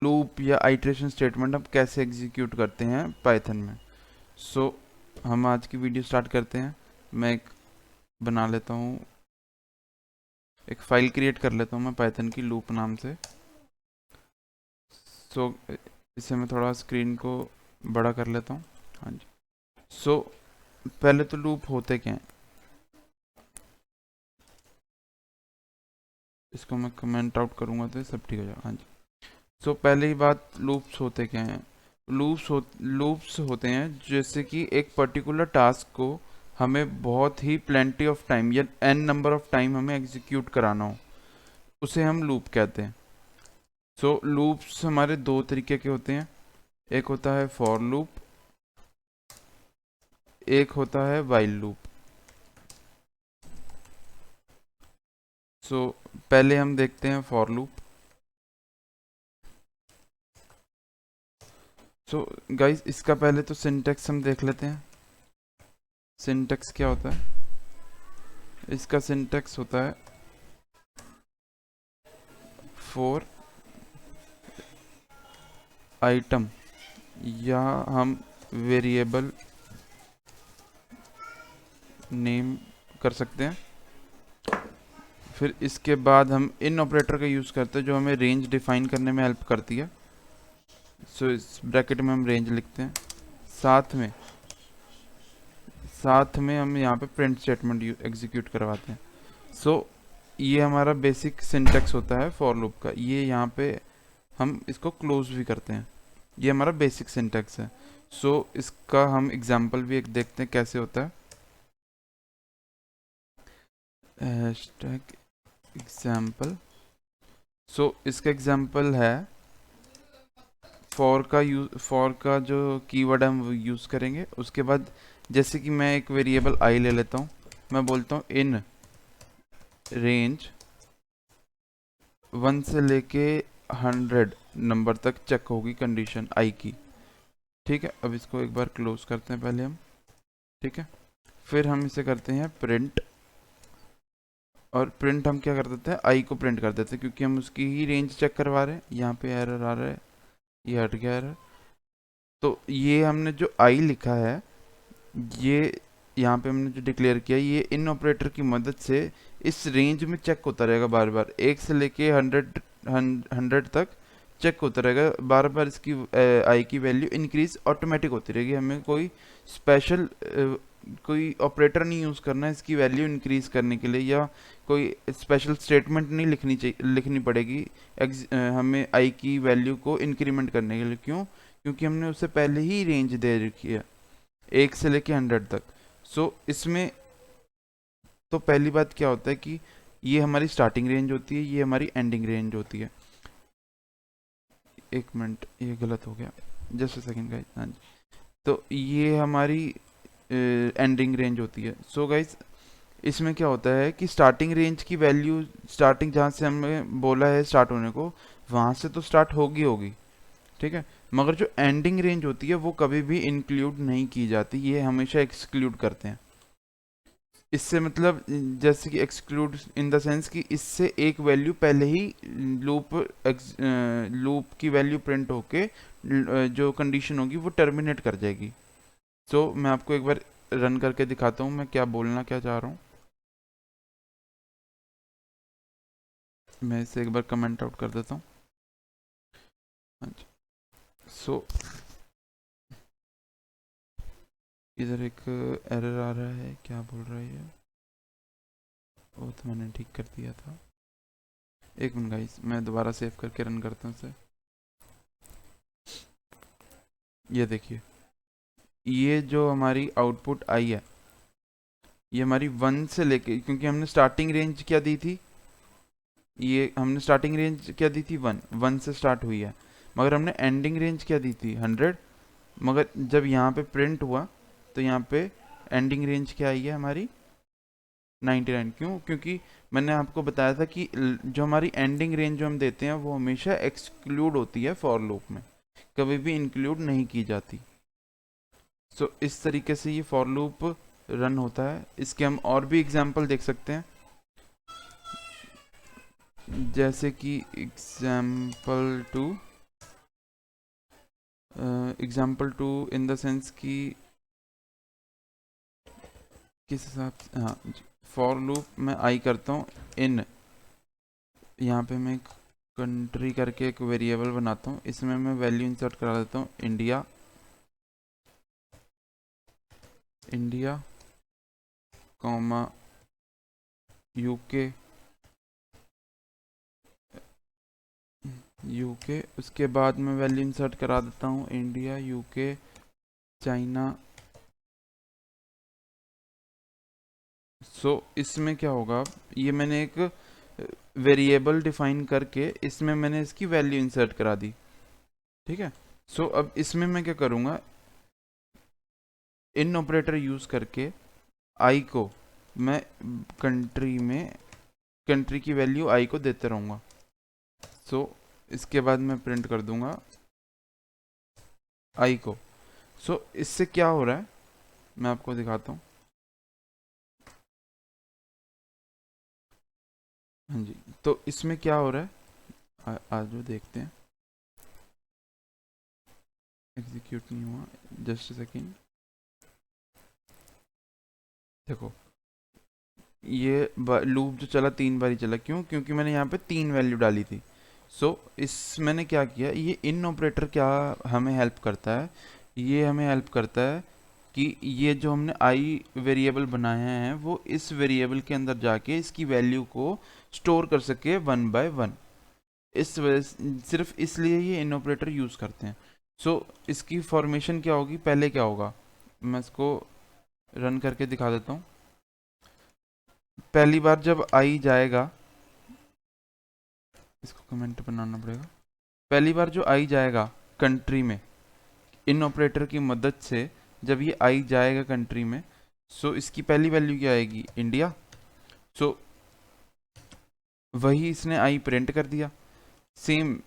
Loop या iteration statement हम कैसे एग्जीक्यूट करते हैं पाइथन में। सो हम आज की वीडियो स्टार्ट करते हैं। मैं एक बना लेता हूँ, एक फाइल क्रिएट कर लेता हूँ मैं पाइथन की लूप नाम से। सो इसे मैं थोड़ा स्क्रीन को बड़ा कर लेता हूँ। हाँ जी। सो पहले तो लूप होते क्या हैं, इसको मैं कमेंट आउट करूँगा तो ये सब ठीक हो जाएगा। हाँ जी। सो पहले ही बात, लूप्स होते क्या हैं। लूप्स होते हैं जैसे कि एक पर्टिकुलर टास्क को हमें बहुत ही प्लेंटी ऑफ टाइम या एन नंबर ऑफ टाइम हमें एग्जीक्यूट कराना हो, उसे हम लूप कहते हैं। सो लूप्स हमारे दो तरीके के होते हैं, एक होता है फॉर लूप, एक होता है वाइल लूप। सो पहले हम देखते हैं फॉर लूप। सो गाइस, इसका पहले तो सिंटेक्स हम देख लेते हैं। सिंटेक्स क्या होता है, इसका सिंटेक्स होता है फॉर आइटम, या हम वेरिएबल नेम कर सकते हैं। फिर इसके बाद हम इन ऑपरेटर का यूज़ करते हैं जो हमें रेंज डिफाइन करने में हेल्प करती है। सो इस ब्रैकेट में हम रेंज लिखते हैं, साथ में हम यहाँ पे प्रिंट स्टेटमेंट एग्जीक्यूट करवाते हैं। सो ये हमारा बेसिक सिंटेक्स होता है फॉर लूप का। ये यहाँ पे हम इसको क्लोज भी करते हैं, ये हमारा बेसिक सिंटेक्स है। सो इसका हम एग्जांपल भी एक देखते हैं कैसे होता है। Hashtag example. सो इसका एग्जाम्पल है फॉर का जो कीवर्ड हम यूज़ करेंगे। उसके बाद जैसे कि मैं एक वेरिएबल आई ले लेता हूँ, मैं बोलता हूँ इन रेंज 1 से लेके 100 नंबर तक चेक होगी कंडीशन आई की। ठीक है, अब इसको एक बार क्लोज करते हैं पहले हम। ठीक है, फिर हम इसे करते हैं प्रिंट, और प्रिंट हम क्या कर देते हैं, आई को प्रिंट कर देते हैं क्योंकि हम उसकी ही रेंज चेक करवा रहे हैं। यहाँ पे एरर आ रहा है, ये हट गया एरर। तो ये हमने जो आई लिखा है, ये यहाँ पे हमने जो डिक्लेयर किया, ये इन ऑपरेटर की मदद से इस रेंज में चेक होता रहेगा बार बार, 1 से लेके 100 तक चेक होता रहेगा बार बार। इसकी आई की वैल्यू इंक्रीज ऑटोमेटिक होती रहेगी, हमें कोई स्पेशल कोई ऑपरेटर नहीं यूज़ करना है इसकी वैल्यू इंक्रीज करने के लिए, या कोई स्पेशल स्टेटमेंट नहीं लिखनी पड़ेगी हमें आई की वैल्यू को इंक्रीमेंट करने के लिए। क्यों? क्योंकि हमने उससे पहले ही रेंज दे रखी है 1 से लेके 100 तक। सो इसमें तो पहली बात क्या होता है कि ये हमारी स्टार्टिंग रेंज होती है, ये हमारी एंडिंग रेंज होती है। एक मिनट, ये गलत हो गया, जस्ट अ सेकंड गाइस। हाँ जी, तो ये हमारी एंडिंग रेंज होती है। सो गाइस, इसमें क्या होता है कि स्टार्टिंग रेंज की वैल्यू, स्टार्टिंग जहाँ से हमें बोला है स्टार्ट होने को, वहाँ से तो स्टार्ट होगी। ठीक है, मगर जो एंडिंग रेंज होती है वो कभी भी इंक्लूड नहीं की जाती, ये हमेशा एक्सक्लूड करते हैं। इससे मतलब जैसे कि एक्सक्लूड इन द सेंस कि इससे एक वैल्यू पहले ही लूप की वैल्यू प्रिंट होके जो कंडीशन होगी वो टर्मिनेट कर जाएगी। तो मैं आपको एक बार रन करके दिखाता हूँ मैं क्या बोलना क्या चाह रहा हूँ। मैं इसे एक बार कमेंट आउट कर देता हूँ। हाँ जी। सो इधर एक एरर आ रहा है, क्या बोल रहा है ये, वो तो मैंने ठीक कर दिया था। एक मिनट गाइस, मैं दोबारा सेव करके रन करता हूँ इसे। ये देखिए, ये जो हमारी आउटपुट आई है, ये हमारी 1 से लेके, क्योंकि हमने स्टार्टिंग रेंज क्या दी थी, ये हमने स्टार्टिंग रेंज क्या दी थी, 1 से स्टार्ट हुई है, मगर हमने एंडिंग रेंज क्या दी थी, 100। मगर जब यहाँ पे प्रिंट हुआ तो यहाँ पे एंडिंग रेंज क्या आई है हमारी, 99। क्यों? क्योंकि मैंने आपको बताया था कि जो हमारी एंडिंग रेंज जो हम देते हैं वो हमेशा एक्सक्लूड होती है फॉर लूप में, कभी भी इंक्लूड नहीं की जाती। सो इस तरीके से ये फॉर लूप रन होता है। इसके हम और भी एग्जांपल देख सकते हैं, जैसे कि example 2। Example two in the sense कि किस हिसाब से, हाँ, फॉर लूप मैं आई करता हूँ इन, यहाँ पे मैं कंट्री करके एक वेरिएबल बनाता हूँ, इसमें मैं वैल्यू इंसर्ट करा देता हूँ India, India comma UK, UK, उसके बाद मैं वैल्यू इंसर्ट करा देता हूँ इंडिया, यूके, चाइना। सो इसमें क्या होगा, ये मैंने एक वेरिएबल डिफाइन करके इसमें मैंने इसकी वैल्यू इंसर्ट करा दी, ठीक है। सो अब इसमें मैं क्या करूँगा, इन ऑपरेटर यूज़ करके आई को मैं कंट्री की वैल्यू आई को देते रहूँगा। सो इसके बाद मैं प्रिंट कर दूंगा आई को। सो इससे क्या हो रहा है मैं आपको दिखाता हूँ। हाँ जी, तो इसमें क्या हो रहा है, आज जो देखते हैं, एग्जीक्यूट नहीं हुआ, जस्ट सेकेंड। देखो ये लूप जो चला 3 बार ही चला, क्यों, क्योंकि मैंने यहाँ पे 3 वैल्यू डाली थी। सो इस मैंने क्या किया, ये इन ऑपरेटर क्या हमें हेल्प करता है, ये हमें हेल्प करता है कि ये जो हमने आई वेरिएबल बनाया है वो इस वेरिएबल के अंदर जाके इसकी वैल्यू को स्टोर कर सके 1 बाय 1। इस वजह सिर्फ इसलिए ये इन ऑपरेटर यूज़ करते हैं। सो इसकी फॉर्मेशन क्या होगी, पहले क्या होगा, मैं इसको रन करके दिखा देता हूँ। पहली बार जब आई जाएगा, इसको कमेंट बनाना पड़ेगा, पहली बार जो आई जाएगा कंट्री में इन ऑपरेटर की मदद से, जब ये आई जाएगा कंट्री में, सो इसकी पहली वैल्यू क्या आएगी, इंडिया। सो वही इसने आई प्रिंट कर दिया। सेम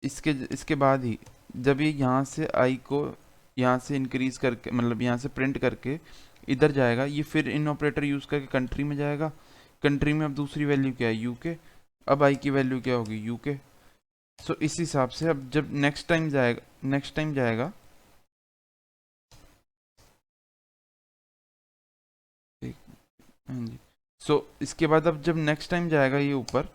इसके बाद ही जब ये यहाँ से आई को यहाँ से इंक्रीज करके, मतलब यहाँ से प्रिंट करके इधर जाएगा, ये फिर इन ऑपरेटर यूज़ करके कंट्री में जाएगा। कंट्री में अब दूसरी वैल्यू क्या है, यूके, अब आई की वैल्यू क्या होगी, यूके। सो इस हिसाब से अब जब नेक्स्ट टाइम जाएगा, हाँ जी, सो इसके बाद अब जब नेक्स्ट टाइम जाएगा ये ऊपर,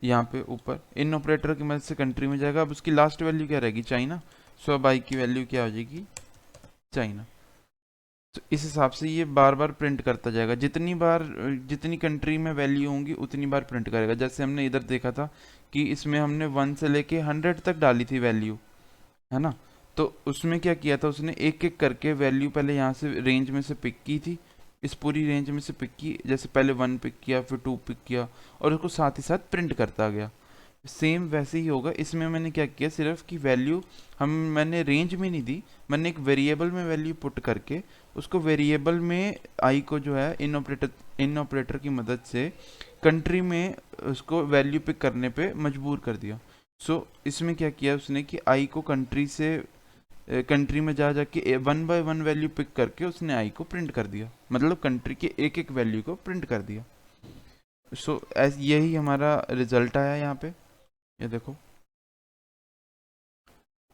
यहाँ पे ऊपर इन ऑपरेटर की मदद से कंट्री में जाएगा, अब उसकी लास्ट वैल्यू क्या रहेगी, चाइना। सो अब आई की वैल्यू क्या हो जाएगी, चाइना। तो इस हिसाब से ये बार बार प्रिंट करता जाएगा, जितनी कंट्री में वैल्यू होंगी उतनी बार प्रिंट करेगा। जैसे हमने इधर देखा था कि इसमें हमने 1 से लेके 100 तक डाली थी वैल्यू, है ना। तो उसमें क्या किया था, उसने एक एक करके वैल्यू पहले यहाँ से रेंज में से पिक की थी, इस पूरी रेंज में से पिक की, जैसे पहले 1 पिक किया, फिर 2 पिक किया, और उसको साथ ही साथ प्रिंट करता गया। सेम वैसे ही होगा इसमें। मैंने क्या किया, सिर्फ की वैल्यू मैंने रेंज में नहीं दी, मैंने एक वेरिएबल में वैल्यू पुट करके उसको वेरिएबल में आई को जो है इन ऑपरेटर की मदद से कंट्री में उसको वैल्यू पिक करने पे मजबूर कर दिया। सो इसमें क्या किया उसने कि आई को कंट्री में जा जाके 1 बाय 1 वैल्यू पिक करके उसने आई को प्रिंट कर दिया, मतलब कंट्री के एक एक वैल्यू को प्रिंट कर दिया। सो यही हमारा रिजल्ट आया यहाँ पे, ये देखो,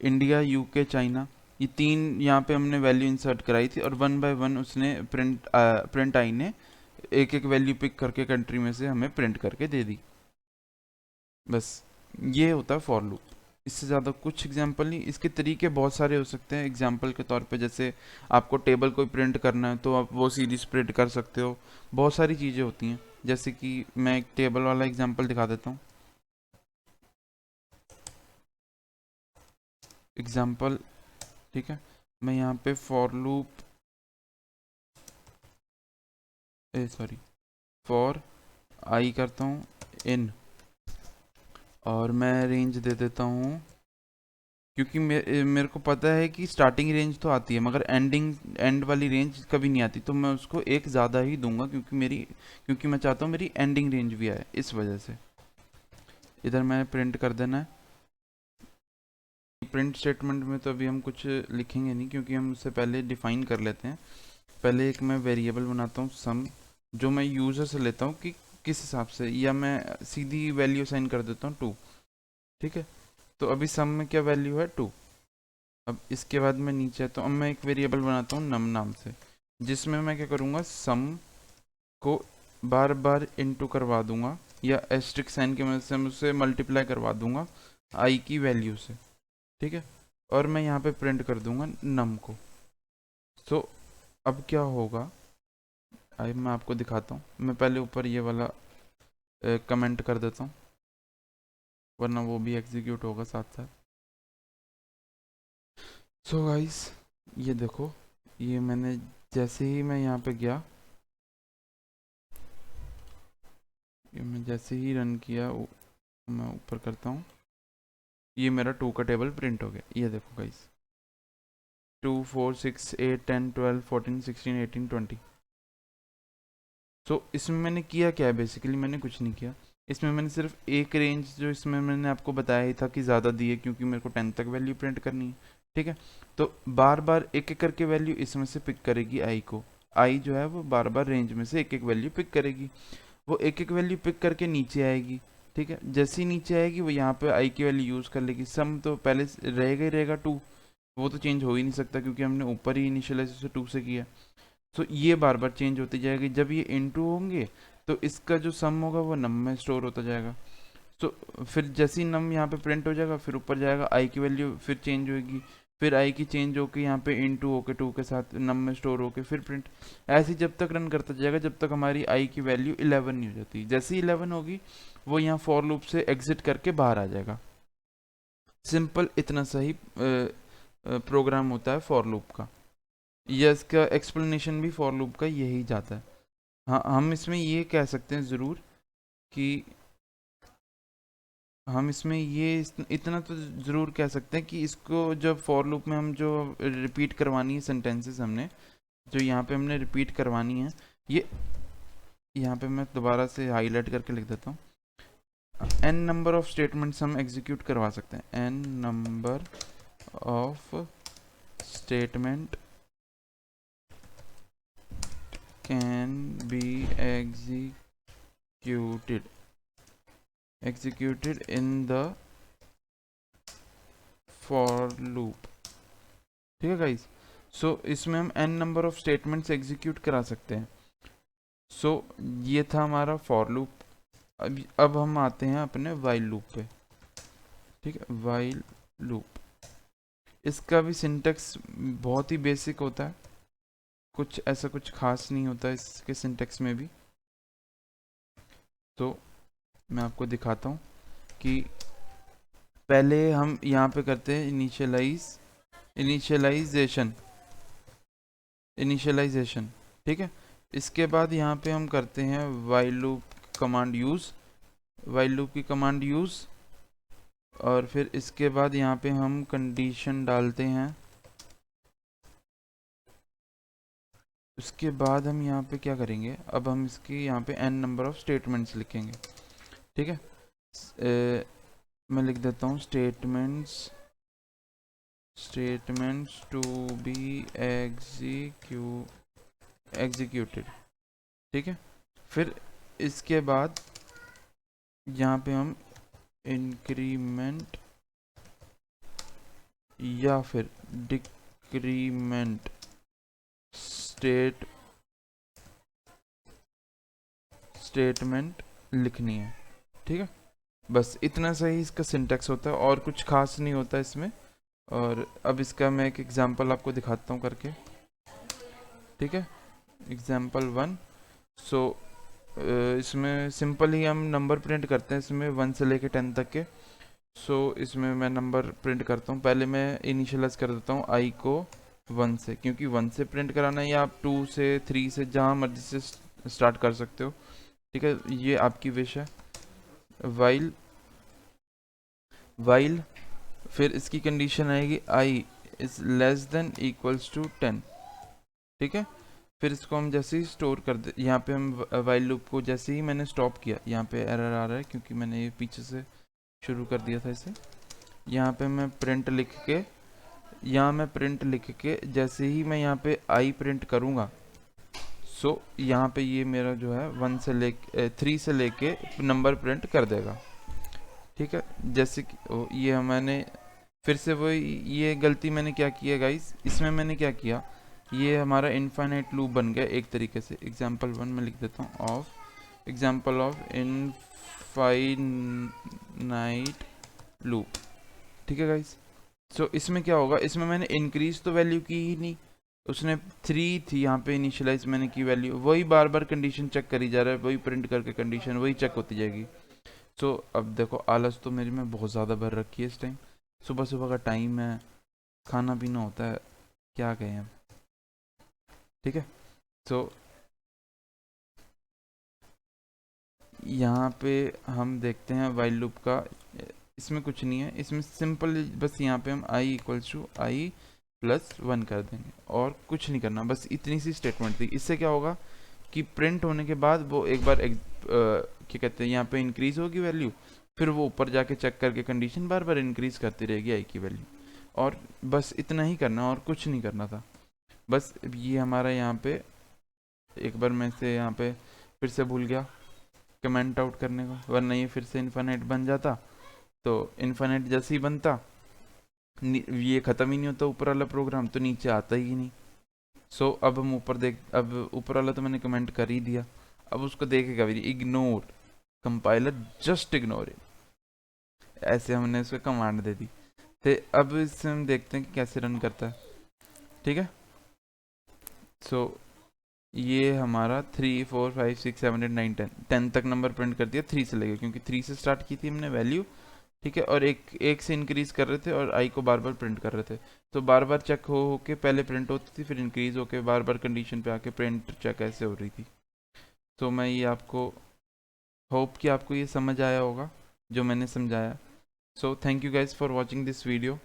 इंडिया, यूके, चाइना, ये 3 यहाँ पे हमने वैल्यू इंसर्ट कराई थी, और 1 बाय 1 उसने प्रिंट आई ने एक एक वैल्यू पिक करके कंट्री में से हमें प्रिंट करके दे दी। बस ये होता है फॉर लूप, इससे ज़्यादा कुछ एग्जाम्पल नहीं। इसके तरीके बहुत सारे हो सकते हैं। एग्जाम्पल के तौर पे जैसे आपको टेबल कोई प्रिंट करना है तो आप वो सीरीज प्रिंट कर सकते हो, बहुत सारी चीज़ें होती हैं। जैसे कि मैं एक टेबल वाला एग्जाम्पल दिखा देता हूँ। एग्जाम्पल, ठीक है, मैं यहाँ पे फॉर लूप फॉर आई करता हूँ इन, और मैं रेंज दे देता हूँ, क्योंकि मेरे को पता है कि स्टार्टिंग रेंज तो आती है मगर एंड वाली रेंज कभी नहीं आती, तो मैं उसको एक ज़्यादा ही दूंगा, क्योंकि मैं चाहता हूँ मेरी एंडिंग रेंज भी आए, इस वजह से। इधर मैंने प्रिंट कर देना है। प्रिंट स्टेटमेंट में तो अभी हम कुछ लिखेंगे नहीं, क्योंकि हम उससे पहले डिफाइन कर लेते हैं। पहले एक मैं वेरिएबल बनाता हूँ सम, जो मैं यूज़र से लेता हूँ कि किस हिसाब से, या मैं सीधी वैल्यू साइन कर देता हूँ 2, ठीक है। तो अभी सम में क्या वैल्यू है, 2। अब इसके बाद मैं नीचे तो अब मैं एक वेरिएबल बनाता हूँ नम नाम से, जिसमें मैं क्या करूँगा, सम को बार बार इनटू करवा दूंगा या एस्ट्रिक साइन की मदद से मैं उसे मल्टीप्लाई करवा दूंगा आई की वैल्यू से, ठीक है। और मैं यहाँ पे प्रिंट कर दूंगा नम को। तो अब क्या होगा, आई मैं आपको दिखाता हूँ। मैं पहले ऊपर ये वाला कमेंट कर देता हूँ, वरना वो भी एग्जीक्यूट होगा साथ साथ। सो गाइस ये देखो, ये मैंने जैसे ही मैं यहाँ पे गया, ये मैं जैसे ही रन किया, मैं ऊपर करता हूँ, ये मेरा 2 का टेबल प्रिंट हो गया। ये देखो गाइस, 2 4 6 8 10 12 14 16 18 20। तो इसमें मैंने किया क्या है, बेसिकली मैंने कुछ नहीं किया। इसमें मैंने सिर्फ एक रेंज, जो इसमें मैंने आपको बताया ही था कि ज़्यादा दी है क्योंकि मेरे को 10 तक वैल्यू प्रिंट करनी है, ठीक है। तो बार बार एक एक करके वैल्यू इसमें से पिक करेगी आई को। आई जो है वो बार बार रेंज में से एक एक वैल्यू पिक करेगी। वो एक एक वैल्यू पिक करके नीचे आएगी, ठीक है। जैसे ही नीचे आएगी वो यहाँ पे आई की वैल्यू यूज़ कर लेगी। सम तो पहले रहेगा ही रहेगा 2, वो तो चेंज हो ही नहीं सकता क्योंकि हमने ऊपर ही इनिशियलाइज 2 से किया। तो ये बार बार चेंज होती जाएगी। जब ये इनटू होंगे तो इसका जो सम होगा वो नम में स्टोर होता जाएगा। तो फिर जैसे ही नम यहाँ पे प्रिंट हो जाएगा, फिर ऊपर जाएगा, आई की वैल्यू फिर चेंज होगी, फिर आई की चेंज होके यहाँ पे इनटू होके 2 के साथ नम में स्टोर होके फिर प्रिंट। ऐसे ही जब तक रन करता जाएगा जब तक हमारी आई की वैल्यू 11 नहीं हो जाती। जैसे ही 11 होगी वो यहाँ फॉर लूप से एग्जिट करके बाहर आ जाएगा। सिंपल इतना सही प्रोग्राम होता है फॉर लूप का। या इसका एक्सप्लेनेशन भी फॉर लूप का यही जाता है। हाँ, हम इसमें ये कह सकते हैं ज़रूर कि हम इसमें ये इतना तो ज़रूर कह सकते हैं कि इसको जब फॉर लूप में हम जो रिपीट करवानी है सेंटेंसेस, हमने जो यहाँ पे हमने रिपीट करवानी है, ये यहाँ पे मैं दोबारा से हाईलाइट करके लिख देता हूँ। n नंबर ऑफ स्टेटमेंट्स हम एग्जीक्यूट करवा सकते हैं। n number of statement can be executed in the for loop, ठीक है गाइस। सो इसमें हम n number of statements execute करा सकते हैं। सो ये था हमारा फॉर लूप। अब हम आते हैं अपने वाइल लूप पे, ठीक है। वाइल लूप, इसका भी सिंटेक्स बहुत ही बेसिक होता है, कुछ ऐसा कुछ खास नहीं होता इसके सिंटेक्स में भी। तो मैं आपको दिखाता हूँ कि पहले हम यहाँ पे करते हैं इनिशियलाइजेशन, ठीक है। इसके बाद यहाँ पे हम करते हैं वाइल लूप की कमांड यूज़, और फिर इसके बाद यहाँ पे हम कंडीशन डालते हैं। उसके बाद हम यहाँ पे क्या करेंगे, अब हम इसकी यहाँ पे n नंबर ऑफ स्टेटमेंट्स लिखेंगे, ठीक है। मैं लिख देता हूँ स्टेटमेंट्स टू बी एग्जीक्यूटेड, ठीक है। फिर इसके बाद यहाँ पे हम इंक्रीमेंट या फिर डिक्रीमेंट स्टेटमेंट लिखनी है, ठीक है। बस इतना सही इसका सिंटेक्स होता है और कुछ खास नहीं होता इसमें। और अब इसका मैं एक एग्जांपल आपको दिखाता हूँ करके, ठीक है। एग्जांपल 1। सो इसमें सिंपल ही हम नंबर प्रिंट करते हैं इसमें 1 से लेके 10 तक के। सो इसमें मैं नंबर प्रिंट करता हूँ। पहले मैं इनिशियलाइज कर देता हूँ आई को 1 से, क्योंकि 1 से प्रिंट कराना है, या आप 2 से 3 से जहाँ मर्जी से स्टार्ट कर सकते हो, ठीक है। ये आपकी विश है। वाइल फिर इसकी कंडीशन आएगी I is less than equals to 10, ठीक है। फिर इसको हम जैसे ही स्टोर कर दे, यहाँ पे हम वाइल लूप को जैसे ही मैंने स्टॉप किया, यहाँ पे एरर आ रहा है क्योंकि मैंने ये पीछे से शुरू कर दिया था इसे। यहाँ पे मैं प्रिंट लिख के जैसे ही मैं यहाँ पे आई प्रिंट करूँगा, सो यहाँ पे ये मेरा जो है 3 से लेके नंबर प्रिंट कर देगा, ठीक है। जैसे कि ये मैंने फिर से वो ये गलती मैंने क्या किया गाइस, इसमें मैंने क्या किया, ये हमारा इनफाइनाइट लूप बन गया एक तरीके से। एग्जाम्पल 1 में लिख देता हूँ, of example of infinite loop, ठीक है गाइस। सो इसमें क्या होगा, इसमें मैंने इंक्रीज तो वैल्यू की ही नहीं, उसने 3 थी यहाँ पे इनिशियलाइज मैंने की वैल्यू, वही बार बार कंडीशन चेक करी जा रहा है, वही प्रिंट करके कंडीशन वही चेक होती जाएगी। सो अब देखो आलस तो मेरी में बहुत ज़्यादा भर रखी है इस टाइम, सुबह सुबह का टाइम है, खाना पीना होता है, क्या कहें अब, ठीक है। सो यहाँ पे हम देखते हैं वाइल लूप का, इसमें कुछ नहीं है, इसमें सिंपल बस यहाँ पे हम I equals to I plus 1 कर देंगे और कुछ नहीं करना, बस इतनी सी स्टेटमेंट थी। इससे क्या होगा कि प्रिंट होने के बाद वो एक बार क्या कहते हैं यहाँ पे इंक्रीज होगी वैल्यू, फिर वो ऊपर जाके चेक करके कंडीशन बार बार इंक्रीज करती रहेगी आई की वैल्यू, और बस इतना ही करना और कुछ नहीं करना था। बस ये हमारा यहाँ पे एक बार मैं से यहाँ पे फिर से भूल गया कमेंट आउट करने को, वरना ये फिर से इन्फिनिट बन जाता। तो इन्फिनिट जैसे ही बनता ये ख़त्म ही नहीं होता ऊपर वाला प्रोग्राम, तो नीचे आता ही नहीं। सो अब हम ऊपर देख, अब ऊपर वाला तो मैंने कमेंट कर ही दिया, अब उसको देखेगा भी ignore compiler just ignore it, ऐसे हमने उसको कमांड दे दी। तो अब इससे हम देखते हैं कि कैसे रन करता है, ठीक है। सो ये हमारा 3 4 5 6 7 8 9 10 तक नंबर प्रिंट कर दिया, 3 से लगे क्योंकि 3 से स्टार्ट की थी हमने वैल्यू, ठीक है। और एक से इंक्रीज कर रहे थे और आई को बार बार प्रिंट कर रहे थे, तो बार बार चेक हो के पहले प्रिंट होती थी, फिर इंक्रीज होके बार बार कंडीशन पे आके प्रिंट चेक ऐसे हो रही थी। तो मैं ये आपको होप कि आपको ये समझ आया होगा जो मैंने समझाया। So thank you guys for watching this video.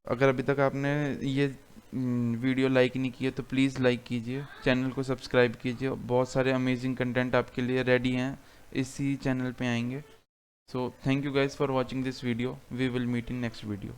अगर अभी तक आपने ये वीडियो लाइक नहीं किया तो प्लीज़ लाइक कीजिए, चैनल को सब्सक्राइब कीजिए, बहुत सारे अमेजिंग कंटेंट आपके लिए रेडी हैं, इसी चैनल पे आएंगे। So thank you guys for watching this video. We will meet in next video.